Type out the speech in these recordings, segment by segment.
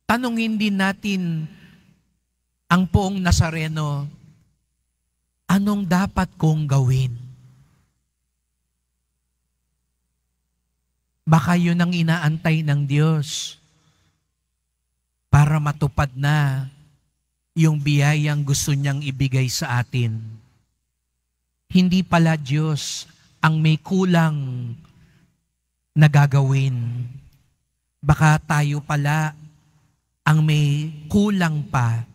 Tanungin din natin ang poong Nazareno, anong dapat kong gawin? Baka yun ang inaantay ng Diyos para matupad na yung biyayang gusto niyang ibigay sa atin. Hindi pala Diyos ang may kulang na gagawin. Baka tayo pala ang may kulang pa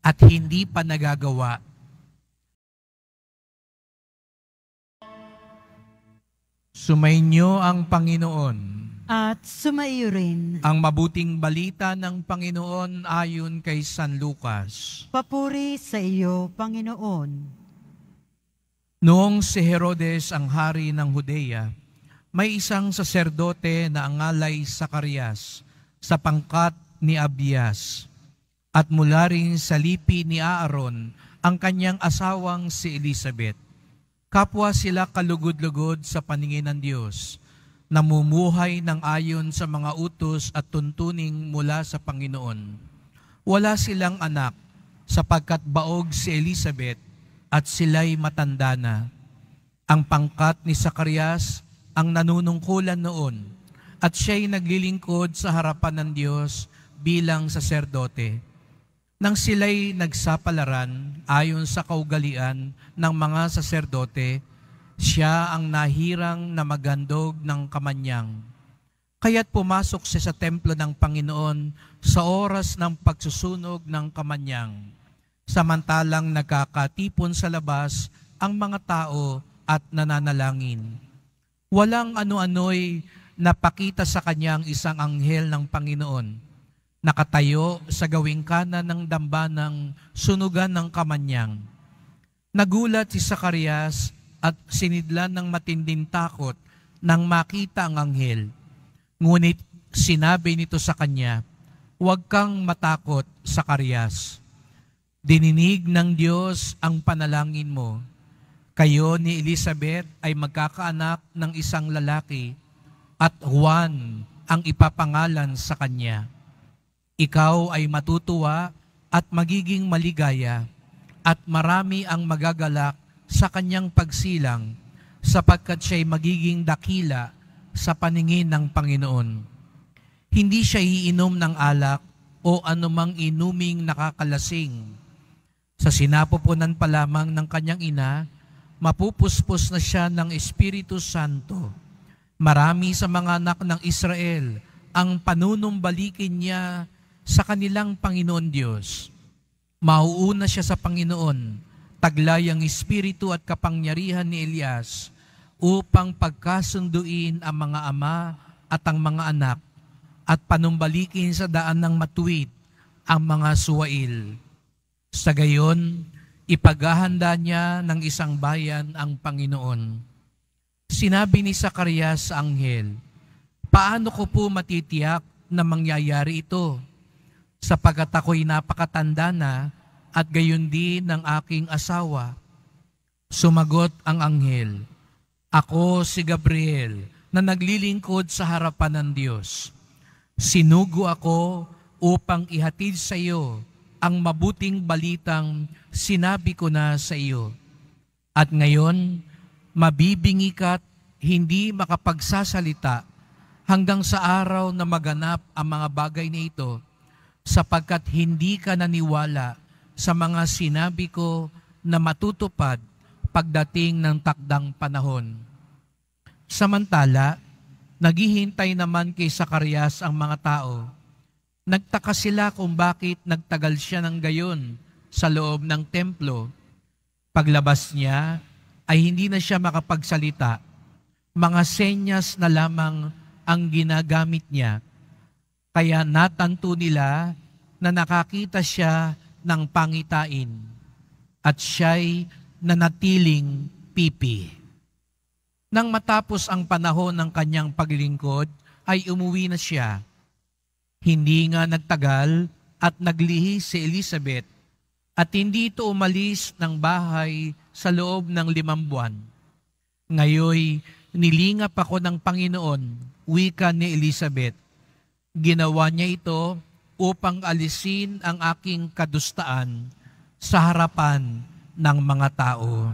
at hindi pa nagagawa. Sumainyo ang Panginoon. At sumaiyo rin. Ang mabuting balita ng Panginoon ayon kay San Lucas. Papuri sa iyo, Panginoon. Noong si Herodes ang hari ng Judea, may isang saserdote na angalay Zacarias sa pangkat ni Abias, at mula rin sa lipi ni Aaron ang kanyang asawang si Elizabeth. Kapwa sila kalugod-lugod sa paningin ng Diyos, namumuhay ng ayon sa mga utos at tuntuning mula sa Panginoon. Wala silang anak sapagkat baog si Elizabeth at sila'y matanda na. Ang pangkat ni Zacarias ang nanunungkulan noon at siya'y naglilingkod sa harapan ng Diyos bilang saserdote. Nang sila'y nagsapalaran ayon sa kaugalian ng mga saserdote, siya ang nahirang na magandog ng kamanyang. Kaya't pumasok siya sa templo ng Panginoon sa oras ng pagsusunog ng kamanyang, samantalang nagkakatipon sa labas ang mga tao at nananalangin. Walang ano-ano'y napakita sa kanya ang isang anghel ng Panginoon, nakatayo sa gawing kanan ng dambanang sunugan ng kamanyang. Nagulat si Zacarias at sinidlan ng matinding takot nang makita ang anghel. Ngunit sinabi nito sa kanya, "Huwag kang matakot, Zacarias. Dininig ng Diyos ang panalangin mo. Kayo ni Elizabeth ay magkakaanak ng isang lalaki at Juan ang ipapangalan sa kanya. Ikaw ay matutuwa at magiging maligaya at marami ang magagalak sa kanyang pagsilang sapagkat siya'y magiging dakila sa paningin ng Panginoon. Hindi siya iinom ng alak o anumang inuming nakakalasing. Sa sinapupunan pa lamang ng kanyang ina, mapupuspos na siya ng Espiritu Santo. Marami sa mga anak ng Israel ang panunumbalikin niya sa kanilang Panginoon Diyos. Mauuna siya sa Panginoon, taglay ang espiritu at kapangyarihan ni Elias upang pagkasunduin ang mga ama at ang mga anak at panumbalikin sa daan ng matuwid ang mga suwail. Sa gayon, ipaghahanda niya ng isang bayan ang Panginoon." Sinabi ni Zacarias sa anghel, "Paano ko po matitiyak na mangyayari ito? Sapagkat ako'y napakatanda na at gayon din ng aking asawa." Sumagot ang anghel, "Ako si Gabriel na naglilingkod sa harapan ng Diyos. Sinugo ako upang ihatid sa iyo ang mabuting balitang sinabi ko na sa iyo. At ngayon, mabibingi ka't hindi makapagsasalita hanggang sa araw na maganap ang mga bagay na ito, sapagkat hindi ka naniwala sa mga sinabi ko na matutupad pagdating ng takdang panahon." Samantala, naghihintay naman kay Zacarias ang mga tao. Nagtaka sila kung bakit nagtagal siya ng gayon sa loob ng templo. Paglabas niya ay hindi na siya makapagsalita. Mga senyas na lamang ang ginagamit niya. Kaya natanto nila na nakakita siya ng pangitain at siya'y nanatiling pipi. Nang matapos ang panahon ng kanyang paglingkod, ay umuwi na siya. Hindi nga nagtagal at naglihi si Elizabeth at hindi ito umalis ng bahay sa loob ng 5 buwan. Ngayoy, nilingap ako ng Panginoon, wika ni Elizabeth. Ginawa niya ito upang alisin ang aking kadustaan sa harapan ng mga tao.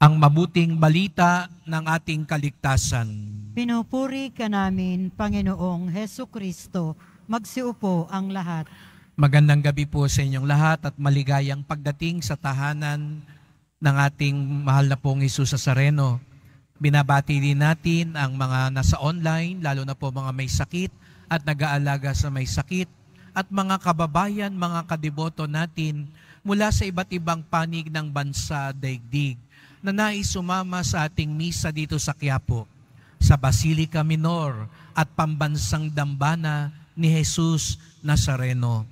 Ang mabuting balita ng ating kaligtasan. Pinupuri ka namin, Panginoong Hesu Kristo. Magsiupo ang lahat. Magandang gabi po sa inyong lahat at maligayang pagdating sa tahanan ng ating mahal na pong Jesus Nazareno. Binabati din natin ang mga nasa online, lalo na po mga may sakit at nag-aalaga sa may sakit, at mga kababayan, mga kadiboto natin mula sa iba't ibang panig ng bansa daigdig na nais sumama sa ating misa dito sa Quiapo, sa Basilica Minor at Pambansang Dambana ni Jesus Nazareno.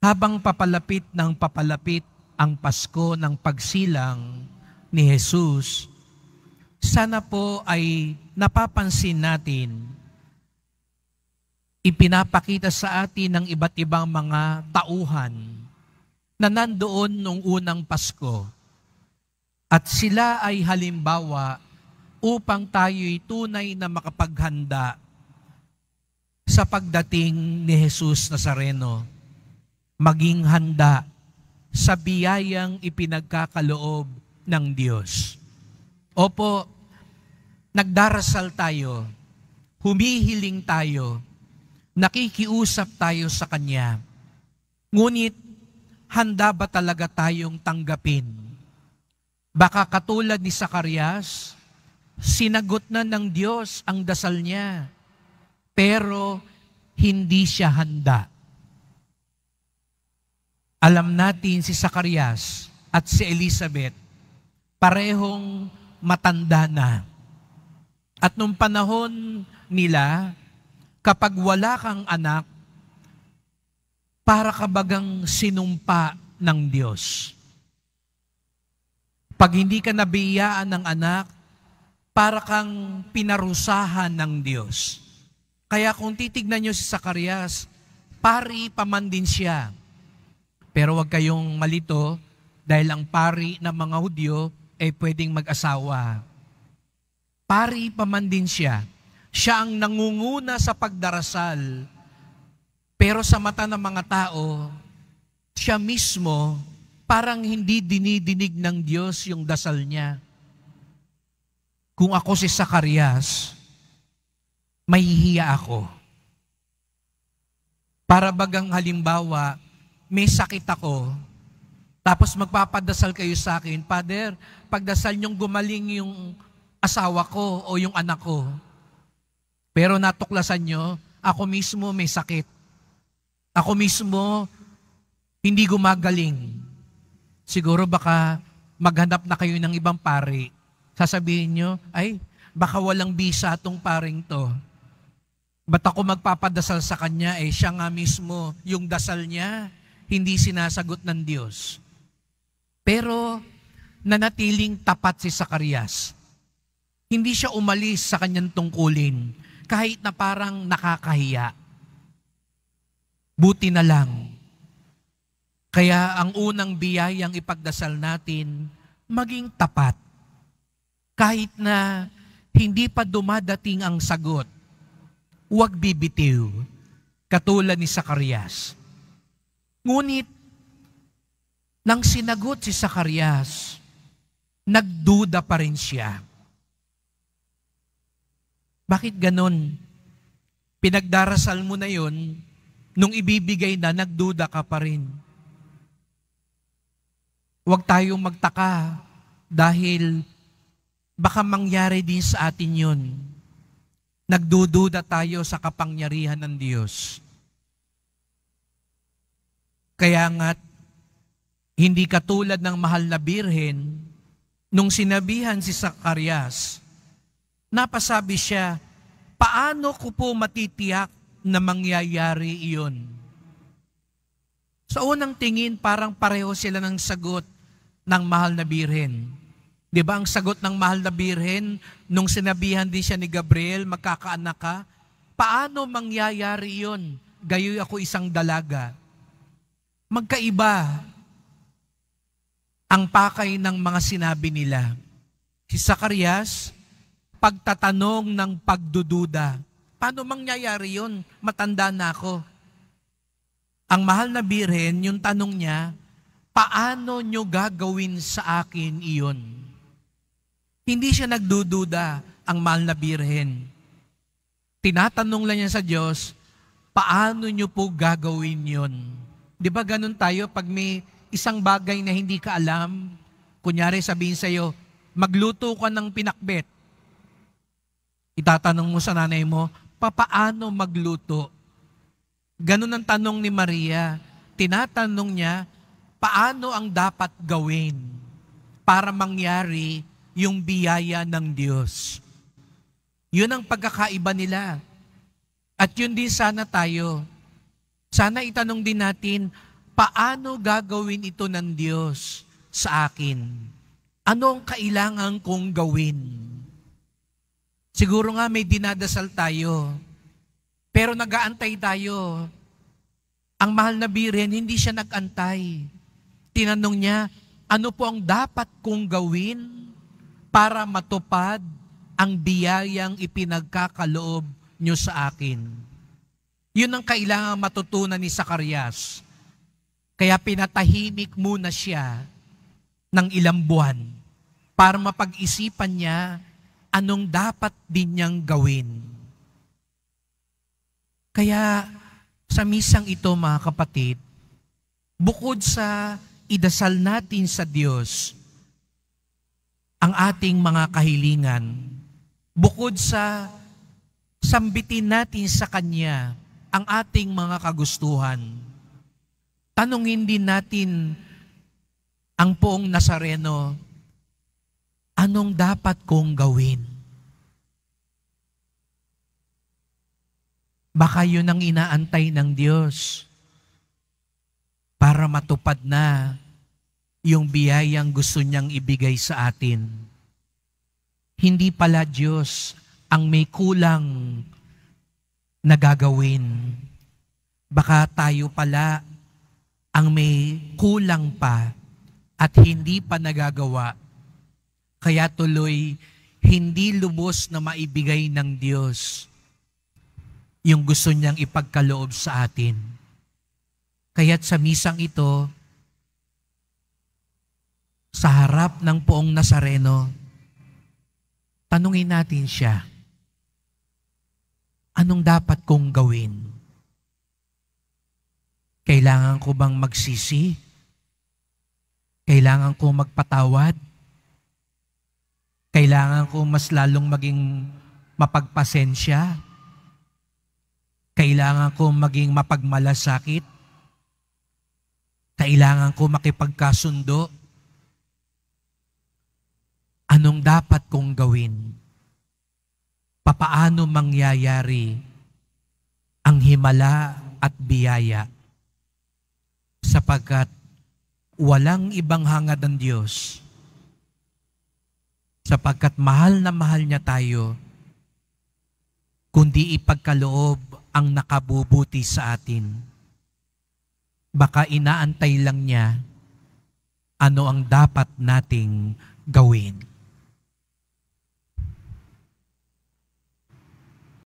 Habang papalapit ng papalapit ang Pasko ng pagsilang ni Jesus, sana po ay napapansin natin, ipinapakita sa atin ng iba't ibang mga tauhan na nandoon nung unang Pasko. At sila ay halimbawa upang tayo'y tunay na makapaghanda sa pagdating ni Jesus Nazareno. Maging handa sa biyayang ipinagkakaloob ng Diyos. Opo, nagdarasal tayo, humihiling tayo, nakikiusap tayo sa Kanya. Ngunit, handa ba talaga tayong tanggapin? Baka katulad ni Zacarias, sinagot na ng Diyos ang dasal niya, pero hindi siya handa. Alam natin si Zacarias at si Elizabeth, parehong matanda na. At nung panahon nila, kapag wala kang anak, para ka bagang sinumpa ng Diyos. Pag hindi ka nabiyaan ng anak, para kang pinarusahan ng Diyos. Kaya kung titignan nyo si Zacarias, pari pa man din siya. Pero huwag kayong malito dahil ang pari ng mga Hudyo ay pwedeng mag-asawa. Pari pa man din siya. Siya ang nangunguna sa pagdarasal. Pero sa mata ng mga tao, siya mismo parang hindi dinidinig ng Diyos yung dasal niya. Kung ako si Zacarias, mahihiya ako. Para bagang halimbawa, may sakit ako, tapos magpapadasal kayo sa akin, Father, pagdasal niyong gumaling yung asawa ko o yung anak ko. Pero natuklasan niyo, ako mismo may sakit. Ako mismo hindi gumagaling. Siguro baka maghanap na kayo ng ibang pari. Sasabihin nyo, ay, baka walang bisa itong paring to. Ba't ako magpapadasal sa kanya? Siya nga mismo, yung dasal niya, hindi sinasagot ng Diyos. Pero, nanatiling tapat si Zacarias. Hindi siya umalis sa kanyang tungkulin, kahit na parang nakakahiya. Buti na lang. Kaya ang unang biyayang ipagdasal natin, maging tapat. Kahit na hindi pa dumadating ang sagot, huwag bibitiw, katulad ni Zacarias. Ngunit, nang sinagot si Zacarias, nagduda pa rin siya. Bakit ganon? Pinagdarasal mo na yon, nung ibibigay na, nagduda ka pa rin. Huwag tayong magtaka dahil baka mangyari din sa atin yun. Nagdududa tayo sa kapangyarihan ng Diyos. Kaya nga't, hindi katulad ng mahal na birhen, nung sinabihan si Zacarias, napasabi siya, paano ko po matitiyak na mangyayari iyon? Sa unang tingin, parang pareho sila ng sagot ng mahal na birhen. Di ba ang sagot ng mahal na birhen, nung sinabihan din siya ni Gabriel, magkakaanak ka, paano mangyayari iyon? Gayoy ako isang dalaga. Magkaiba. ang pakay ng mga sinabi nila. Si Zacarias, pagtatanong ng pagdududa. Paano mangyayari yun? Matanda na ako. Ang mahal na birhen, yung tanong niya, paano nyo gagawin sa akin iyon? Hindi siya nagdududa, ang mahal na birhen. Tinatanong lang niya sa Diyos, paano nyo po gagawin yun? Di ba ganun tayo pag may isang bagay na hindi ka alam, kunyari sabihin sa'yo, magluto ka ng pinakbet. Itatanong mo sa nanay mo, paano magluto? Ganun ang tanong ni Maria. Tinatanong niya, paano ang dapat gawin para mangyari yung biyaya ng Diyos? Yun ang pagkakaiba nila. At yun din sana tayo. Sana itanong din natin, paano gagawin ito ng Diyos sa akin? Ano ang kailangan kong gawin? Siguro nga may dinadasal tayo, pero nag-aantay tayo. Ang mahal na birhen, hindi siya nag-antay. Tinanong niya, ano po ang dapat kong gawin para matupad ang biyayang ipinagkakaloob niyo sa akin? Yun ang kailangan matutunan ni Zacarias. Kaya pinatahimik muna siya ng ilang buwan para mapag-isipan niya anong dapat din niyang gawin. Kaya sa misang ito, mga kapatid, bukod sa idasal natin sa Diyos ang ating mga kahilingan, bukod sa sambitin natin sa Kanya ang ating mga kagustuhan, tanungin din natin ang poong Nazareno, anong dapat kong gawin? Baka yun ang inaantay ng Diyos para matupad na yung biyayang gusto niyang ibigay sa atin. Hindi pala Diyos ang may kulang na gagawin. Baka tayo pala ang may kulang pa at hindi pa nagagawa. Kaya tuloy, hindi lubos na maibigay ng Diyos yung gusto niyang ipagkaloob sa atin. Kaya't sa misang ito, sa harap ng poong Nazareno, tanungin natin siya, anong dapat kong gawin? Kailangan ko bang magsisi? Kailangan ko magpatawad? Kailangan ko mas lalong maging mapagpasensya? Kailangan ko maging mapagmalasakit? Kailangan ko makipagkasundo? Anong dapat kong gawin? Papaano mangyayari ang himala at biyaya? Sapagkat walang ibang hangad ng Diyos. Sapagkat mahal na mahal niya tayo, kundi ipagkaloob ang nakabubuti sa atin. Baka inaantay lang niya ano ang dapat nating gawin.